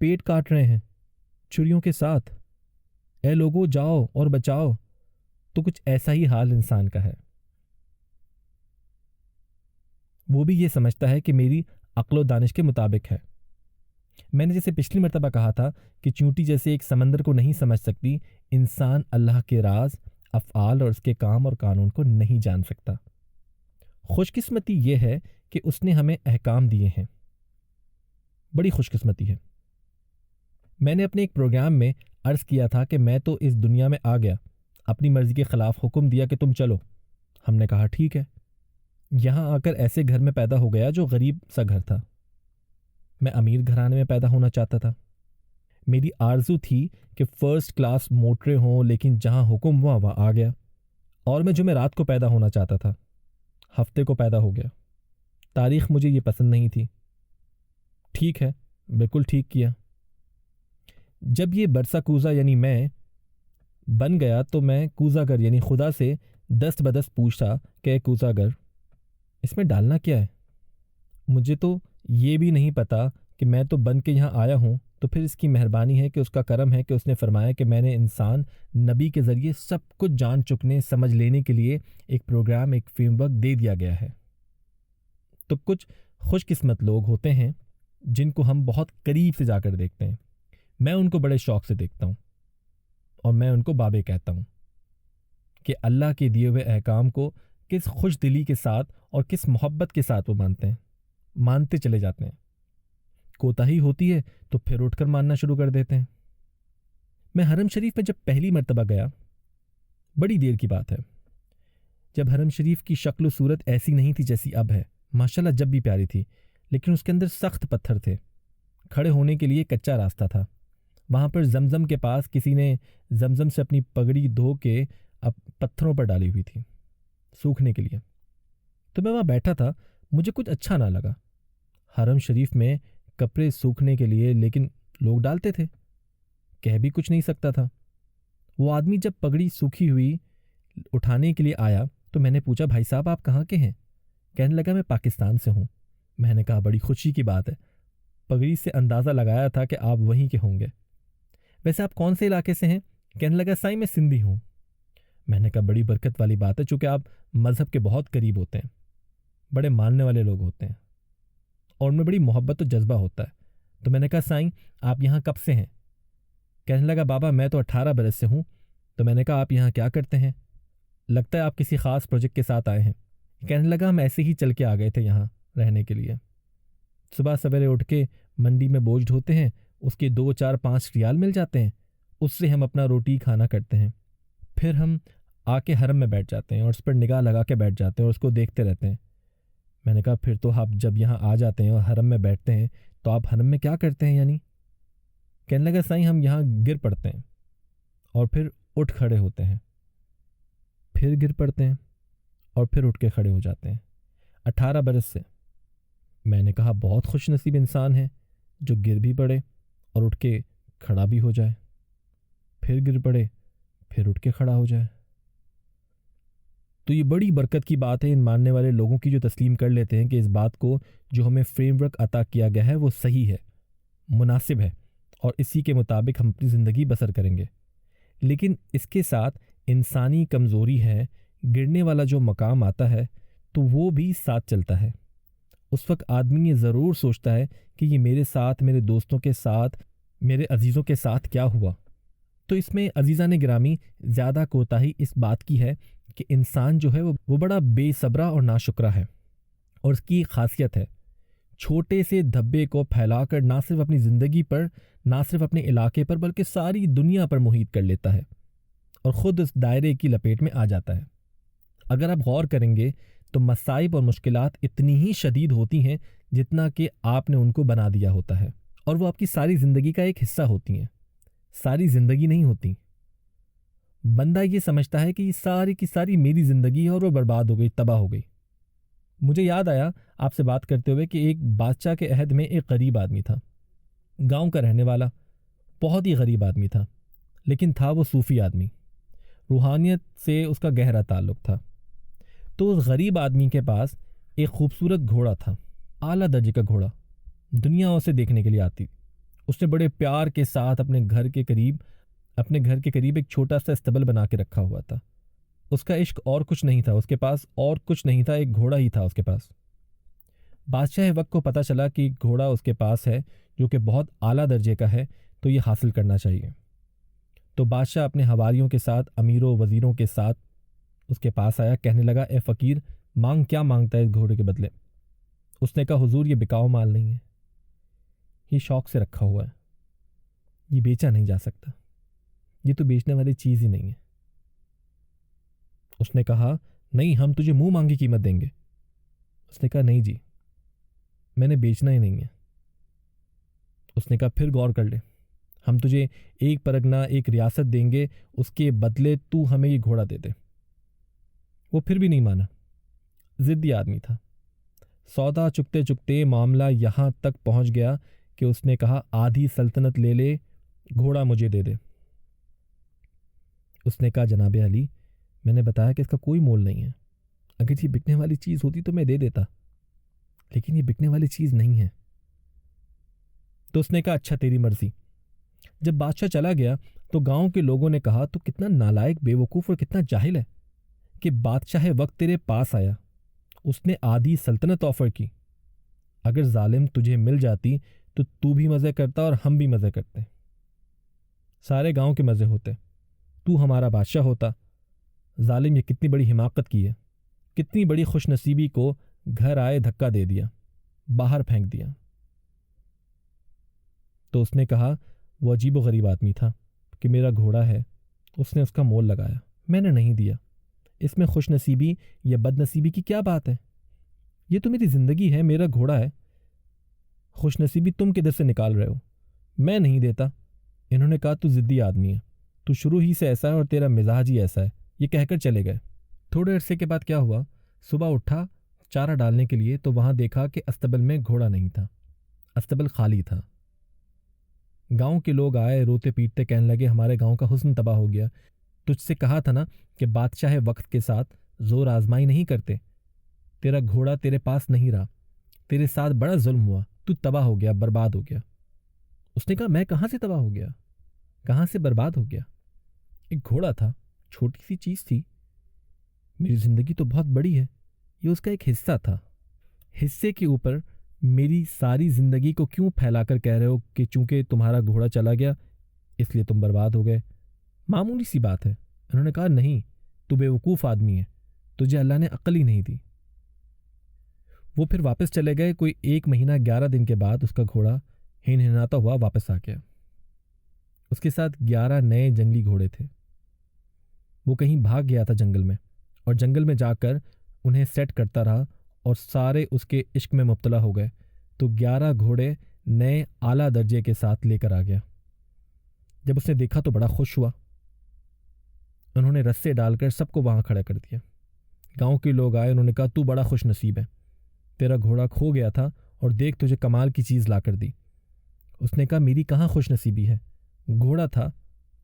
پیٹ کاٹ رہے ہیں چھریوں کے ساتھ، اے لوگو جاؤ اور بچاؤ۔ تو کچھ ایسا ہی حال انسان کا ہے۔ وہ بھی یہ سمجھتا ہے کہ میری عقل و دانش کے مطابق ہے۔ میں نے جیسے پچھلی مرتبہ کہا تھا کہ چونٹی جیسے ایک سمندر کو نہیں سمجھ سکتی، انسان اللہ کے راز، افعال اور اس کے کام اور قانون کو نہیں جان سکتا۔ خوش قسمتی یہ ہے کہ اس نے ہمیں احکام دیے ہیں، بڑی خوش قسمتی ہے۔ میں نے اپنے ایک پروگرام میں عرض کیا تھا کہ میں تو اس دنیا میں آ گیا، اپنی مرضی کے خلاف حکم دیا کہ تم چلو۔ ہم نے کہا ٹھیک ہے۔ یہاں آ کر ایسے گھر میں پیدا ہو گیا جو غریب سا گھر تھا۔ میں امیر گھرانے میں پیدا ہونا چاہتا تھا۔ میری آرزو تھی کہ فرسٹ کلاس موٹریں ہوں، لیکن جہاں حکم ہوا وہاں آ گیا۔ اور میں جمعرات کو پیدا ہونا چاہتا تھا، ہفتے کو پیدا ہو گیا۔ تاریخ مجھے یہ پسند نہیں تھی۔ ٹھیک ہے، بالکل ٹھیک کیا۔ جب یہ برسا کوزا یعنی میں بن گیا تو میں کوزا گر یعنی خدا سے دست بدست پوچھتا کہ اے کوزا گر، اس میں ڈالنا کیا ہے؟ مجھے تو یہ بھی نہیں پتا کہ میں تو بن کے یہاں آیا ہوں، تو پھر اس کی مہربانی ہے کہ اس کا کرم ہے کہ اس نے فرمایا کہ میں نے انسان نبی کے ذریعے سب کچھ جان چکنے سمجھ لینے کے لیے ایک پروگرام، ایک فریم ورک دے دیا گیا ہے۔ تو کچھ خوش قسمت لوگ ہوتے ہیں جن کو ہم بہت قریب سے جا کر دیکھتے ہیں۔ میں ان کو بڑے شوق سے دیکھتا ہوں اور میں ان کو بابے کہتا ہوں کہ اللہ کے دیے ہوئے احکام کو کس خوش دلی کے ساتھ اور کس محبت کے ساتھ وہ مانتے چلے جاتے ہیں۔ کوتاہی ہوتی ہے تو پھر اٹھ کر ماننا شروع کر دیتے ہیں۔ میں حرم شریف میں جب پہلی مرتبہ گیا، بڑی دیر کی بات ہے، جب حرم شریف کی شکل و صورت ایسی نہیں تھی جیسی اب ہے، ماشاءاللہ جب بھی پیاری تھی، لیکن اس کے اندر سخت پتھر تھے، کھڑے ہونے کے لیے کچا راستہ تھا۔ وہاں پر زمزم کے پاس کسی نے زمزم سے اپنی پگڑی دھو کے اب پتھروں پر ڈالی ہوئی تھی سوکھنے کے لیے۔ تو میں وہاں بیٹھا تھا، مجھے کچھ اچھا نہ لگا۔ حرم شریف میں کپڑے سوکھنے کے لیے لیکن لوگ ڈالتے تھے، کہہ بھی کچھ نہیں سکتا تھا۔ وہ آدمی جب پگڑی سوکھی ہوئی اٹھانے کے لیے آیا تو میں نے پوچھا، بھائی صاحب آپ کہاں کے ہیں؟ کہنے لگا میں پاکستان سے ہوں۔ میں نے کہا بڑی خوشی کی بات ہے، پگڑی سے اندازہ لگایا تھا کہ آپ وہیں کے ہوں گے۔ ویسے آپ کون سے علاقے سے ہیں؟ کہنے لگا سائیں میں سندھی ہوں۔ میں نے کہا بڑی برکت والی بات ہے، چونکہ آپ مذہب کے بہت قریب ہوتے ہیں، بڑے ماننے والے لوگ ہوتے ہیں اور ان میں بڑی محبت و جذبہ ہوتا ہے۔ تو میں نے کہا سائیں آپ یہاں کب سے ہیں؟ کہنے لگا بابا میں تو 18 برس سے ہوں۔ تو میں نے کہا آپ یہاں کیا کرتے ہیں؟ لگتا ہے آپ کسی خاص پروجیکٹ کے ساتھ آئے ہیں۔ کہنے لگا ہم ایسے ہی چل کے آ گئے تھے یہاں رہنے کے لیے۔ صبح سویرے اٹھ کے منڈی میں بوجھ ڈھوتے ہیں، اس کے 2 4 5 ریال مل جاتے ہیں، اس سے ہم اپنا روٹی کھانا کرتے ہیں۔ پھر ہم آ کے حرم میں بیٹھ جاتے ہیں اور اس پر نگاہ لگا کے بیٹھ جاتے ہیں اور اس کو دیکھتے رہتے ہیں۔ میں نے کہا پھر تو آپ جب یہاں آ جاتے ہیں اور حرم میں بیٹھتے ہیں تو آپ حرم میں کیا کرتے ہیں یعنی؟ کہنے لگا سائیں ہم یہاں گر پڑتے ہیں اور پھر اٹھ کھڑے ہوتے ہیں، پھر گر پڑتے ہیں اور پھر اٹھ کے کھڑے ہو جاتے ہیں 18 برس سے۔ میں نے کہا بہت خوش نصیب انسان ہے جو گر بھی پڑے اور اٹھ کے کھڑا بھی ہو جائے، پھر گر پڑے پھر اٹھ کے کھڑا ہو جائے۔ تو یہ بڑی برکت کی بات ہے ان ماننے والے لوگوں کی جو تسلیم کر لیتے ہیں کہ اس بات کو جو ہمیں فریم ورک عطا کیا گیا ہے وہ صحیح ہے، مناسب ہے اور اسی کے مطابق ہم اپنی زندگی بسر کریں گے۔ لیکن اس کے ساتھ انسانی کمزوری ہے، گرنے والا جو مقام آتا ہے تو وہ بھی ساتھ چلتا ہے۔ اس وقت آدمی یہ ضرور سوچتا ہے کہ یہ میرے ساتھ، میرے دوستوں کے ساتھ، میرے عزیزوں کے ساتھ کیا ہوا۔ تو اس میں عزیزان گرامی زیادہ کوتاہی اس بات کی ہے کہ انسان جو ہے وہ بڑا بے صبرا اور ناشکرا ہے، اور اس کی خاصیت ہے چھوٹے سے دھبے کو پھیلا کر نہ صرف اپنی زندگی پر، نہ صرف اپنے علاقے پر، بلکہ ساری دنیا پر محیط کر لیتا ہے اور خود اس دائرے کی لپیٹ میں آ جاتا ہے۔ اگر آپ غور کریں گے تو مصائب اور مشکلات اتنی ہی شدید ہوتی ہیں جتنا کہ آپ نے ان کو بنا دیا ہوتا ہے، اور وہ آپ کی ساری زندگی کا ایک حصہ ہوتی ہیں، ساری زندگی نہیں ہوتی۔ بندہ یہ سمجھتا ہے کہ یہ ساری کی ساری میری زندگی ہے اور وہ برباد ہو گئی، تباہ ہو گئی۔ مجھے یاد آیا آپ سے بات کرتے ہوئے کہ ایک بادشاہ کے عہد میں ایک غریب آدمی تھا، گاؤں کا رہنے والا، بہت ہی غریب آدمی تھا، لیکن تھا وہ صوفی آدمی، روحانیت سے اس کا گہرا تعلق تھا۔ تو اس غریب آدمی کے پاس ایک خوبصورت گھوڑا تھا، اعلیٰ درجے کا گھوڑا، دنیا اسے دیکھنے کے لیے آتی، اس نے بڑے پیار کے ساتھ اپنے گھر کے قریب ایک چھوٹا سا استبل بنا کے رکھا ہوا تھا۔ اس کا عشق اور کچھ نہیں تھا، اس کے پاس اور کچھ نہیں تھا، ایک گھوڑا ہی تھا اس کے پاس۔ بادشاہ وقت کو پتہ چلا کہ گھوڑا اس کے پاس ہے جو کہ بہت اعلیٰ درجے کا ہے، تو یہ حاصل کرنا چاہیے۔ تو بادشاہ اپنے حواریوں کے ساتھ، امیروں وزیروں کے ساتھ اس کے پاس آیا، کہنے لگا اے فقیر، مانگ کیا مانگتا ہے اس گھوڑے کے بدلے؟ اس نے کہا حضور یہ بکاؤ مال نہیں ہے، یہ شوق سے رکھا ہوا ہے، یہ بیچا نہیں جا سکتا، یہ تو بیچنے والی چیز ہی نہیں ہے۔ اس نے کہا نہیں، ہم تجھے منہ مانگی قیمت دیں گے۔ اس نے کہا نہیں جی، میں نے بیچنا ہی نہیں ہے۔ اس نے کہا پھر غور کر لے، ہم تجھے ایک پرگنہ، ایک ریاست دیں گے، اس کے بدلے تو ہمیں یہ گھوڑا دے دے۔ وہ پھر بھی نہیں مانا، ضدی آدمی تھا۔ سودا چکتے چکتے معاملہ یہاں تک پہنچ گیا کہ اس نے کہا آدھی سلطنت لے لے، گھوڑا مجھے دے دے۔ اس نے کہا جناب علی، میں نے بتایا کہ اس کا کوئی مول نہیں ہے، اگر یہ بکنے والی چیز ہوتی تو میں دے دیتا، لیکن یہ بکنے والی چیز نہیں ہے۔ تو اس نے کہا اچھا تیری مرضی۔ جب بادشاہ چلا گیا تو گاؤں کے لوگوں نے کہا تو کتنا نالائق، بے وقوف اور کتنا جاہل ہے کہ بادشاہ وقت تیرے پاس آیا، اس نے آدھی سلطنت آفر کی، اگر ظالم تجھے مل جاتی تو بھی مزے کرتا اور ہم بھی مزے کرتے، سارے گاؤں کے مزے ہوتے، تو ہمارا بادشاہ ہوتا۔ ظالم یہ کتنی بڑی حماقت کی ہے، کتنی بڑی خوش نصیبی کو گھر آئے دھکا دے دیا، باہر پھینک دیا۔ تو اس نے کہا وہ عجیب و غریب آدمی تھا کہ میرا گھوڑا ہے، اس نے اس کا مول لگایا، میں نے نہیں دیا، اس میں خوش نصیبی یا بد نصیبی کی کیا بات ہے؟ یہ تو میری زندگی ہے، میرا گھوڑا ہے، خوش نصیبی تم کدھر سے نکال رہے ہو؟ میں نہیں دیتا۔ انہوں نے کہا تو ضدی آدمی ہے، تو شروع ہی سے ایسا ہے اور تیرا مزاج ہی ایسا ہے، یہ کہہ کر چلے گئے۔ تھوڑے عرصے کے بعد کیا ہوا، صبح اٹھا چارہ ڈالنے کے لیے تو وہاں دیکھا کہ استبل میں گھوڑا نہیں تھا، استبل خالی تھا۔ گاؤں کے لوگ آئے روتے پیٹتے، کہنے لگے ہمارے گاؤں کا حسن تباہ ہو گیا، تجھ سے کہا تھا نا کہ بادشاہ وقت کے ساتھ زور آزمائی نہیں کرتے، تیرا گھوڑا تیرے پاس نہیں رہا، تیرے ساتھ بڑا ظلم ہوا، تو تباہ ہو گیا، برباد ہو گیا۔ اس نے کہا میں کہاں سے تباہ ہو گیا، کہاں سے برباد ہو گیا؟ ایک گھوڑا تھا، چھوٹی سی چیز تھی، میری زندگی تو بہت بڑی ہے، یہ اس کا ایک حصہ تھا۔ حصے کے اوپر میری ساری زندگی کو کیوں پھیلا کر کہہ رہے ہو کہ چونکہ تمہارا گھوڑا چلا گیا اس لیے تم برباد ہو گئے؟ معمولی سی بات ہے۔ انہوں نے کہا نہیں، تو بے وقوف آدمی ہے، تجھے اللہ نے عقل ہی نہیں دی۔ وہ پھر واپس چلے گئے۔ کوئی 1 مہینہ 11 دن کے بعد اس کا گھوڑا ہنہناتا ہوا واپس آ گیا۔ اس کے ساتھ 11 نئے جنگلی گھوڑے تھے۔ وہ کہیں بھاگ گیا تھا جنگل میں، اور جنگل میں جا کر انہیں سیٹ کرتا رہا اور سارے اس کے عشق میں مبتلا ہو گئے، تو 11 گھوڑے نئے اعلیٰ درجے کے ساتھ لے کر آ گیا۔ جب اس نے دیکھا تو بڑا خوش ہوا۔ انہوں نے رسے ڈال کر سب کو وہاں کھڑا کر دیا۔ گاؤں کے لوگ آئے، انہوں نے کہا تو بڑا خوش نصیب ہے، تیرا گھوڑا کھو گیا تھا اور دیکھ تجھے کمال کی چیز لا کر دی۔ اس نے کہا میری کہاں خوش نصیبی ہے، گھوڑا تھا،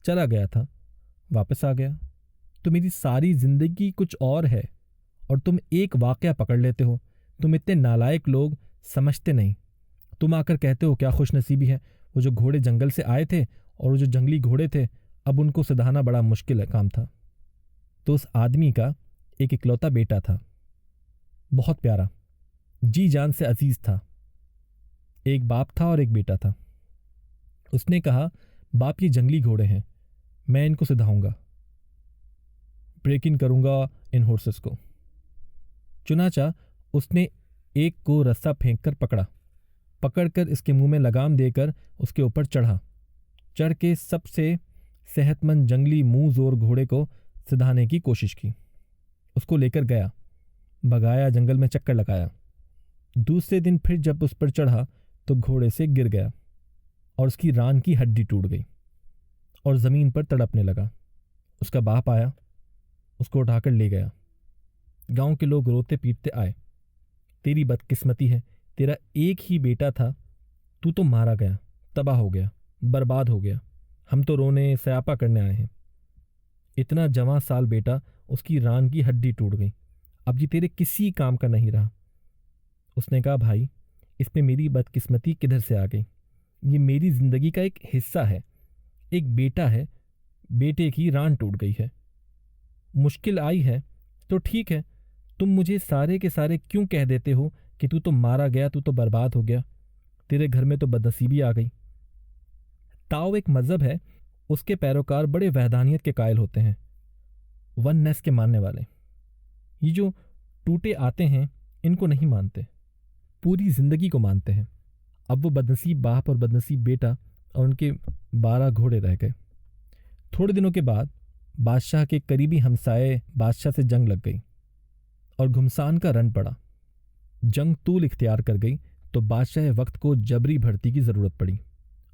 چلا گیا تھا، واپس آ گیا، تو میری ساری زندگی کچھ اور ہے، اور تم ایک واقعہ پکڑ لیتے ہو۔ تم اتنے نالائق لوگ سمجھتے نہیں، تم آ کر کہتے ہو کیا خوش نصیبی ہے، وہ جو گھوڑے جنگل سے آئے تھے اور وہ جو جنگلی گھوڑے تھے، اب ان کو سدھانا بڑا مشکل کام تھا۔ تو اس آدمی کا ایک اکلوتا بیٹا تھا، بہت پیارا، جی جان سے عزیز تھا، ایک باپ تھا اور ایک بیٹا تھا۔ اس نے کہا باپ یہ جنگلی گھوڑے ہیں، میں ان کو سدھاؤں گا، بریک ان کروں گا ان ہورسز کو۔ چنانچہ اس نے ایک کو رسہ پھینک کر پکڑ کر اس کے منہ میں لگام دے کر اس کے اوپر چڑھ کے سب سے صحت مند جنگلی منہ زور گھوڑے کو سدھانے کی کوشش کی۔ اس کو لے کر گیا، بھگایا، جنگل میں چکر لگایا۔ دوسرے دن پھر جب اس پر چڑھا تو گھوڑے سے گر گیا اور اس کی ران کی ہڈی ٹوٹ گئی اور زمین پر تڑپنے لگا۔ اس کا باپ آیا، اس کو اٹھا کر لے گیا۔ گاؤں کے لوگ روتے پیٹتے آئے، تیری بدقسمتی ہے، تیرا ایک ہی بیٹا تھا، تو مارا گیا، تباہ ہو گیا، برباد ہو گیا، ہم تو رونے سیاپا کرنے آئے ہیں۔ اتنا جواں سال بیٹا، اس کی ران کی ہڈی ٹوٹ گئی، اب یہ تیرے کسی کام کا نہیں رہا۔ اس نے کہا بھائی، اس میں میری بدقسمتی کدھر سے آ گئی؟ یہ میری زندگی کا ایک حصہ ہے. ایک بیٹا ہے, بیٹے کی ران ٹوٹ گئی ہے. مشکل آئی ہے تو ٹھیک ہے, تم مجھے سارے کے سارے کیوں کہہ دیتے ہو کہ تو مارا گیا, تو برباد ہو گیا, تیرے گھر میں تو بدنصیبی آ گئی. تاؤ ایک مذہب ہے, اس کے پیروکار بڑے وحدانیت کے قائل ہوتے ہیں, ون نیس کے ماننے والے. یہ جو ٹوٹے آتے ہیں ان کو نہیں مانتے, پوری زندگی کو مانتے ہیں. اب وہ بدنصیب باپ اور بدنصیب بیٹا اور ان کے 12 گھوڑے رہ گئے. تھوڑے دنوں کے بعد بادشاہ کے قریبی ہمسائے بادشاہ سے جنگ لگ گئی اور گھمسان کا رن پڑا. جنگ طول اختیار کر گئی تو بادشاہ وقت کو جبری بھرتی کی ضرورت پڑی.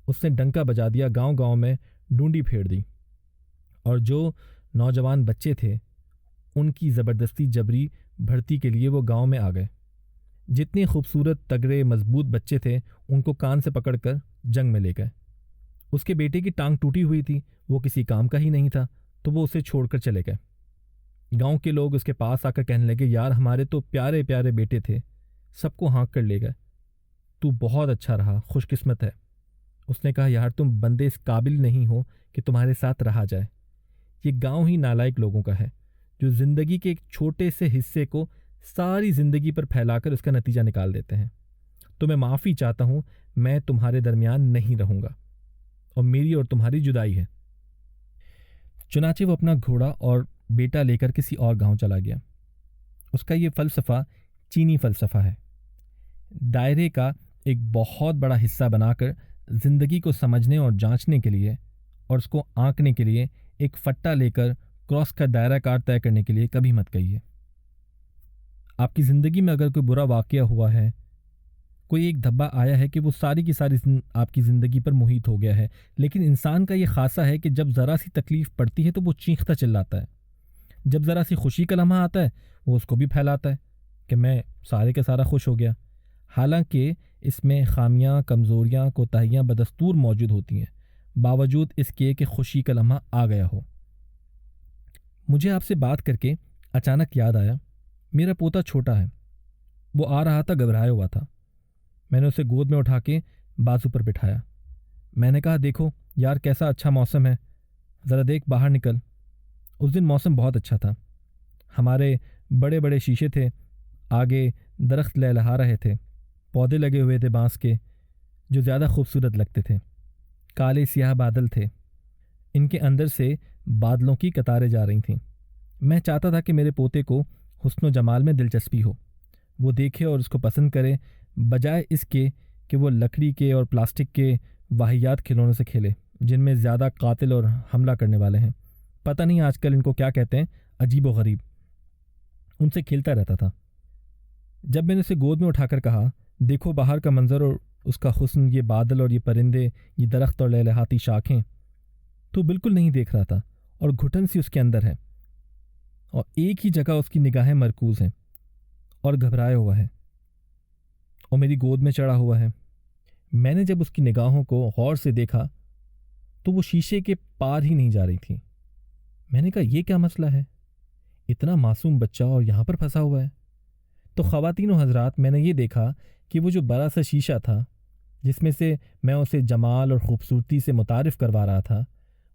اس نے ڈنکا بجا دیا, گاؤں گاؤں میں ڈونڈی پھیڑ دی, اور جو نوجوان بچے تھے ان کی زبردستی جبری بھرتی کے لیے وہ گاؤں میں آ گئے. جتنے خوبصورت تگڑے مضبوط بچے تھے ان کو کان سے پکڑ کر جنگ میں لے گئے. اس کے بیٹے کی ٹانگ ٹوٹی ہوئی تھی, وہ کسی کام کا ہی نہیں تھا, تو وہ اسے چھوڑ کر چلے گئے. گاؤں کے لوگ اس کے پاس آ کر کہنے لگے, یار ہمارے تو پیارے پیارے بیٹے تھے, سب کو ہانک کر لے گئے, تو بہت اچھا رہا, خوش قسمت ہے. اس نے کہا, یار تم بندے اس قابل نہیں ہو کہ تمہارے ساتھ رہا جائے. یہ گاؤں ہی نالائق لوگوں کا ہے جو زندگی کے ایک چھوٹے سے حصے کو ساری زندگی پر پھیلا کر اس کا نتیجہ نکال دیتے ہیں. تو میں معافی چاہتا ہوں, میں تمہارے درمیان نہیں رہوں گا, اور میری اور تمہاری جدائی ہے. چنانچہ وہ اپنا گھوڑا اور بیٹا لے کر کسی اور گاؤں چلا گیا. اس کا یہ فلسفہ چینی فلسفہ ہے, دائرے کا ایک بہت بڑا حصہ بنا کر زندگی کو سمجھنے اور جانچنے کے لیے اور اس کو آنکنے کے لیے ایک فٹا لے کر کراس کا دائرہ کار طے کرنے کے لیے کبھی مت کہیے. آپ کی زندگی میں اگر کوئی برا واقعہ ہوا ہے, کوئی ایک دھبا آیا ہے کہ وہ ساری کی ساری آپ کی زندگی پر محیط ہو گیا ہے, لیکن انسان کا یہ خاصہ ہے کہ جب ذرا سی تکلیف پڑتی ہے تو وہ چیختا چلاتا ہے. جب ذرا سی خوشی کا لمحہ آتا ہے وہ اس کو بھی پھیلاتا ہے کہ میں سارے کا سارا خوش ہو گیا, حالانکہ اس میں خامیاں, کمزوریاں, کوتاہیاں بدستور موجود ہوتی ہیں, باوجود اس کے کہ خوشی کا لمحہ آ گیا ہو. مجھے آپ سے بات کر کے اچانک یاد آیا, میرا پوتا چھوٹا ہے, وہ آ رہا تھا, گھبرایا ہوا تھا. میں نے اسے گود میں اٹھا کے بازو پر بٹھایا. میں نے کہا, دیکھو یار کیسا اچھا موسم ہے, ذرا دیکھ باہر نکل. اس دن موسم بہت اچھا تھا, ہمارے بڑے بڑے شیشے تھے, آگے درخت لہلہا رہے تھے, پودے لگے ہوئے تھے بانس کے جو زیادہ خوبصورت لگتے تھے, کالے سیاہ بادل تھے, ان کے اندر سے بادلوں کی قطاریں جا رہی تھیں. میں چاہتا تھا کہ میرے پوتے کو حسن و جمال میں دلچسپی ہو, وہ دیکھے اور اس کو پسند کرے, بجائے اس کے کہ وہ لکڑی کے اور پلاسٹک کے واہیات کھلونوں سے کھیلے جن میں زیادہ قاتل اور حملہ کرنے والے ہیں. پتہ نہیں آج کل ان کو کیا کہتے ہیں, عجیب و غریب. ان سے کھیلتا رہتا تھا. جب میں نے اسے گود میں اٹھا کر کہا, دیکھو باہر کا منظر اور اس کا حسن, یہ بادل اور یہ پرندے, یہ درخت اور لہلہاتی شاخیں, تو بالکل نہیں دیکھ رہا تھا, اور گھٹن سی اس کے اندر ہے, اور ایک ہی جگہ اس کی نگاہیں مرکوز ہیں, اور گھبرایا ہوا ہے, اور میری گود میں چڑھا ہوا ہے. میں نے جب اس کی نگاہوں کو غور سے دیکھا تو وہ شیشے کے پار ہی نہیں جا رہی تھی. میں نے کہا, یہ کیا مسئلہ ہے, اتنا معصوم بچہ اور یہاں پر پھنسا ہوا ہے. تو خواتین و حضرات, میں نے یہ دیکھا کہ وہ جو بڑا سا شیشہ تھا جس میں سے میں اسے جمال اور خوبصورتی سے متعارف کروا رہا تھا,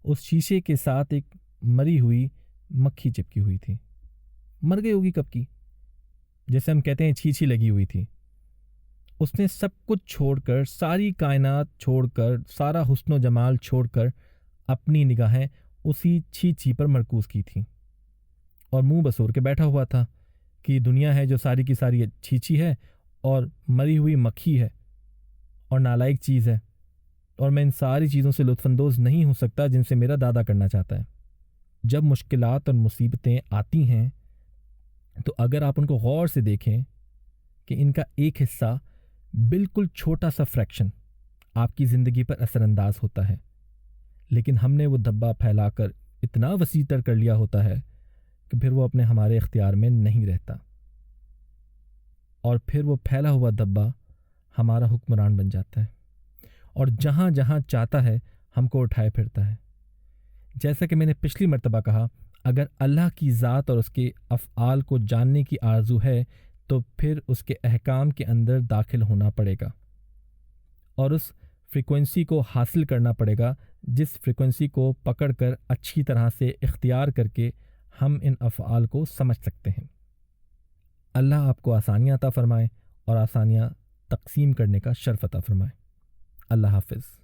اس شیشے کے ساتھ ایک مری ہوئی مکھی چپکی ہوئی تھی. مر گئی ہوگی کب کی, جیسے ہم کہتے ہیں چھیچھی لگی ہوئی تھی. اس نے سب کچھ چھوڑ کر, ساری کائنات چھوڑ کر, سارا حسن و جمال چھوڑ کر اپنی نگاہیں اسی چھیچھی پر مرکوز کی تھیں, اور منہ بسور کے بیٹھا ہوا تھا کہ یہ دنیا ہے جو ساری کی ساری چھیچھی ہے اور مری ہوئی مکھی ہے اور نالائق چیز ہے, اور میں ان ساری چیزوں سے لطف اندوز نہیں ہو سکتا جن سے میرا دادا کرنا چاہتا ہے. جب مشکلات اور مصیبتیں آتی ہیں تو اگر آپ ان کو غور سے دیکھیں کہ ان کا ایک حصہ, بالکل چھوٹا سا فریکشن آپ کی زندگی پر اثر انداز ہوتا ہے, لیکن ہم نے وہ دھبا پھیلا کر اتنا وسیع تر کر لیا ہوتا ہے کہ پھر وہ اپنے ہمارے اختیار میں نہیں رہتا, اور پھر وہ پھیلا ہوا دھبا ہمارا حکمران بن جاتا ہے, اور جہاں جہاں چاہتا ہے ہم کو اٹھائے پھرتا ہے. جیسا کہ میں نے پچھلی مرتبہ کہا, اگر اللہ کی ذات اور اس کے افعال کو جاننے کی آرزو ہے تو پھر اس کے احکام کے اندر داخل ہونا پڑے گا, اور اس فریکوینسی کو حاصل کرنا پڑے گا، جس فریکوینسی کو پکڑ کر اچھی طرح سے اختیار کر کے ہم ان افعال کو سمجھ سکتے ہیں۔ اللہ آپ کو آسانیاں عطا فرمائے اور آسانیاں تقسیم کرنے کا شرف عطا فرمائے۔ اللہ حافظ۔